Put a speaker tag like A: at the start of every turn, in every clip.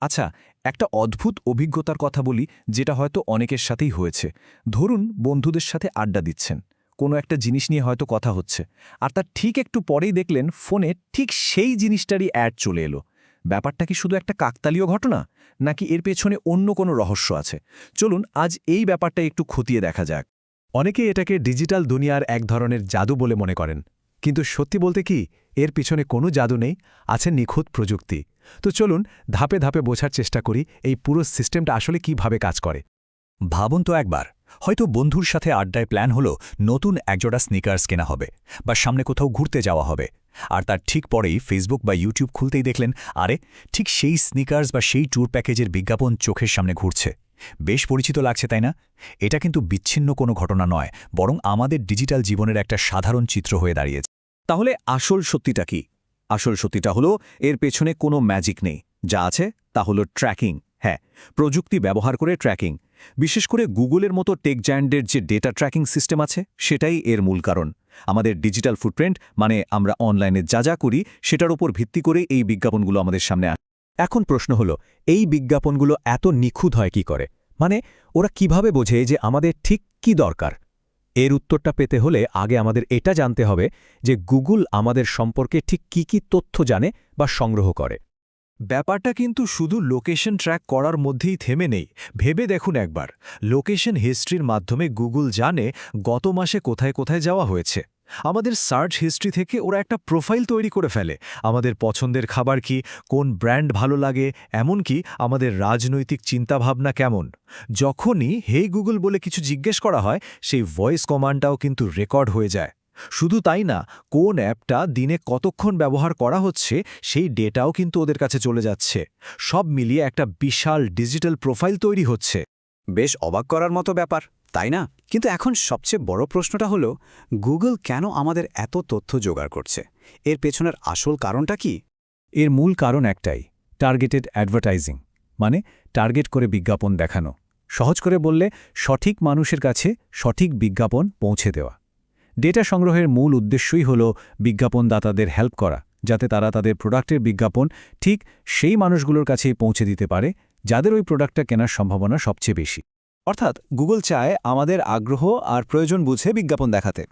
A: আচ্ছা, একটা অদ্ভুত অভিজ্ঞতার কথা বলি, যেটা হয়তো অনেকের সাথেই হয়েছে। ধরুন বন্ধুদের সাথে আড্ডা দিচ্ছেন, কোনো একটা জিনিস নিয়ে হয়তো কথা হচ্ছে, আর তার ঠিক একটু পরেই দেখলেন ফোনে ঠিক সেই জিনিসটারই অ্যাড চলে এলো। ব্যাপারটা কি শুধু একটা কাকতালীয় ঘটনা, নাকি এর পেছনে অন্য কোনো রহস্য আছে? চলুন আজ এই ব্যাপারটা একটু খতিয়ে দেখা যাক।
B: অনেকে এটাকে ডিজিটাল দুনিয়ার এক ধরনের জাদু বলে মনে করেন, কিন্তু সত্যি বলতে কি, এর পিছনে কোনো জাদু নেই, আছে নিখুঁত প্রযুক্তি। তো চলুন ধাপে ধাপে বোঝার চেষ্টা করি এই পুরো সিস্টেমটা আসলে কিভাবে কাজ করে।
C: ভাবুন তো একবার, হয়তো বন্ধুর সাথে আড্ডায় প্ল্যান হলো নতুন একজোড়া স্নিকার্স কেনা হবে বা সামনে কোথাও ঘুরতে যাওয়া হবে, আর তার ঠিক পরেই ফেসবুক বা ইউটিউব খুলতেই দেখলেন আরে ঠিক সেই স্নিকার্স বা সেই ট্যুর প্যাকেজের বিজ্ঞাপন চোখের সামনে ঘুরছে। বেশ পরিচিত লাগছে, তাই না? এটা কিন্তু বিচ্ছিন্ন কোনো ঘটনা নয়, বরং আমাদের ডিজিটাল জীবনের একটা সাধারণ চিত্র হয়ে দাঁড়িয়েছে।
A: তাহলে আসল সত্যিটা কি? আসল সত্যিটা হলো এর পেছনে কোনো ম্যাজিক নেই। যা আছে তা হলো ট্র্যাকিং। হ্যাঁ, প্রযুক্তি ব্যবহার করে ট্র্যাকিং। বিশেষ করে গুগলের মতো টেক জায়ান্টের যে ডেটা ট্র্যাকিং সিস্টেম আছে, সেটাই এর মূল কারণ। আমাদের ডিজিটাল ফুটপ্রিন্ট, মানে আমরা অনলাইনে যা যা করি সেটার উপর ভিত্তি করে এই বিজ্ঞাপনগুলো আমাদের সামনে আসে।
B: এখন প্রশ্ন হলো, এই বিজ্ঞাপনগুলো এত নিখুঁত হয় কি করে? মানে ওরা কিভাবে বোঝে যে আমাদের ঠিক কি দরকার? এর উত্তরটা পেতে হলে আগে আমাদের এটা জানতে হবে যে গুগল আমাদের সম্পর্কে ঠিক কি তথ্য জানে বা সংগ্রহ করে।
A: ব্যাপারটা কিন্তু শুধু লোকেশন ট্র্যাক করার মধ্যেই থেমে নেই। ভেবে দেখুন একবার, লোকেশন হিস্ট্রির মাধ্যমে গুগল জানে গত মাসে কোথায় কোথায় যাওয়া হয়েছে। আমাদের সার্চ হিস্ট্রি থেকে ওরা একটা প্রোফাইল তৈরি করে ফেলে। আমাদের পছন্দের খাবার কি, কোন ব্র্যান্ড ভালো লাগে, এমনকি আমাদের রাজনৈতিক চিন্তাভাবনা কেমন। যখনই হে গুগল বলে কিছু জিজ্ঞেস করা হয়, সেই ভয়েস কমান্ডটাও কিন্তু রেকর্ড হয়ে যায়। শুধু তাই না, কোন অ্যাপটা দিনে কতক্ষণ ব্যবহার করা হচ্ছে সেই ডেটাও কিন্তু ওদের কাছে চলে যাচ্ছে। সব মিলিয়ে একটা বিশাল ডিজিটাল প্রোফাইল তৈরি হচ্ছে।
D: বেশ অবাক করার মতো ব্যাপার, তাই না? কিন্তু এখন সবচেয়ে বড় প্রশ্নটা হলো, গুগল কেন আমাদের এত তথ্য জোগাড় করছে? এর পেছনের আসল কারণটা কি?
B: এর মূল কারণ একটাই, টার্গেটেড অ্যাডভার্টাইজিং, মানে টার্গেট করে বিজ্ঞাপন দেখানো। সহজ করে বললে, সঠিক মানুষের কাছে সঠিক বিজ্ঞাপন পৌঁছে দেওয়া। ডেটা সংগ্রহের মূল উদ্দেশ্যই হল বিজ্ঞাপনদাতাদের হেল্প করা, যাতে তারা তাদের প্রোডাক্টের বিজ্ঞাপন ঠিক সেই মানুষগুলোর কাছেই পৌঁছে দিতে পারে যাদের ওই প্রোডাক্টটা কেনার সম্ভাবনা সবচেয়ে বেশি।
D: অর্থাৎ গুগল চায় আমাদের আগ্রহ আর প্রয়োজন বুঝে বিজ্ঞাপন দেখাতে।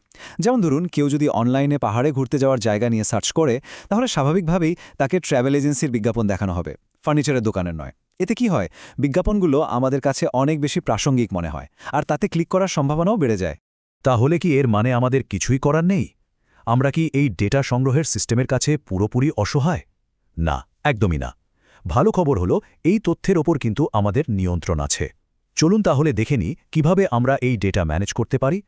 D: যেমন ধরুন, কেউ যদি অনলাইনে পাহাড়ে ঘুরতে যাওয়ার জায়গা নিয়ে সার্চ করে, তাহলে স্বাভাবিকভাবেই তাকে ট্র্যাভেল এজেন্সির বিজ্ঞাপন দেখানো হবে, ফার্নিচারের দোকানের নয়। এতে কি হয়, বিজ্ঞাপনগুলো আমাদের কাছে অনেক বেশি প্রাসঙ্গিক মনে হয়, আর তাতে ক্লিক করার সম্ভাবনাও বেড়ে যায়।
C: তাহলে কি এর মানে আমাদের কিছুই করার নেই? আমরা কি এই ডেটা সংগ্রহের সিস্টেমের কাছে পুরোপুরি অসহায়? না, একদমই না। ভালো খবর হলো, এই তথ্যের ওপর কিন্তু আমাদের নিয়ন্ত্রণ আছে। চলুন তাহলে দেখে নিই কিভাবে আমরা এই ডেটা ম্যানেজ করতে পারি।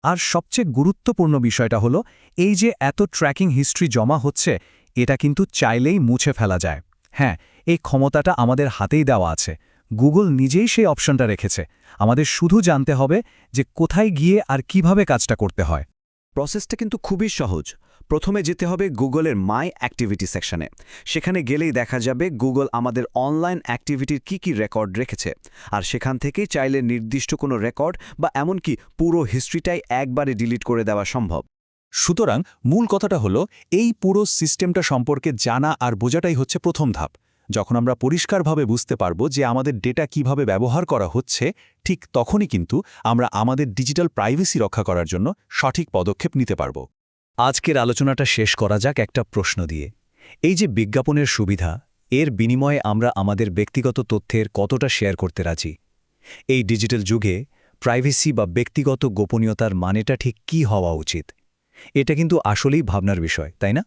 A: আর সবচেয়ে গুরুত্বপূর্ণ বিষয়টা হলো, এই যে এত ট্র্যাকিং হিস্ট্রি জমা হচ্ছে, এটা কিন্তু চাইলেই মুছে ফেলা যায়। হ্যাঁ, এই ক্ষমতাটা আমাদের হাতেই দেওয়া আছে। গুগল নিজেই সেই অপশনটা রেখেছে। আমাদের শুধু জানতে হবে যে কোথায় গিয়ে আর কিভাবে কাজটা করতে হয়।
D: প্রসেসটা কিন্তু খুবই সহজ। প্রথমে যেতে হবে গুগলের মাই অ্যাক্টিভিটি সেকশনে। সেখানে গেলেই দেখা যাবে গুগল আমাদের অনলাইন অ্যাক্টিভিটির কি রেকর্ড রেখেছে, আর সেখান থেকেই চাইলে নির্দিষ্ট কোনো রেকর্ড বা এমনকি পুরো হিস্ট্রিটাই একবারে ডিলিট করে দেওয়া সম্ভব।
A: সুতরাং মূল কথাটা হলো, এই পুরো সিস্টেমটা সম্পর্কে জানা আর বোঝাটাই হচ্ছে প্রথম ধাপ। যখন আমরা পরিষ্কারভাবে বুঝতে পারব যে আমাদের ডেটা কিভাবে ব্যবহার করা হচ্ছে, ঠিক তখনই কিন্তু আমরা আমাদের ডিজিটাল প্রাইভেসি রক্ষা করার জন্য সঠিক পদক্ষেপ নিতে পারব।
B: আজকের আলোচনাটা শেষ করা যাক একটা প্রশ্ন দিয়ে। এই যে বিজ্ঞাপনের সুবিধা, এর বিনিময়ে আমরা আমাদের ব্যক্তিগত তথ্যের কতটা শেয়ার করতে রাজি? এই ডিজিটাল যুগে প্রাইভেসি বা ব্যক্তিগত গোপনীয়তার মানেটা ঠিক কী হওয়া উচিত? এটা কিন্তু আসলেই ভাবনার বিষয়, তাই না?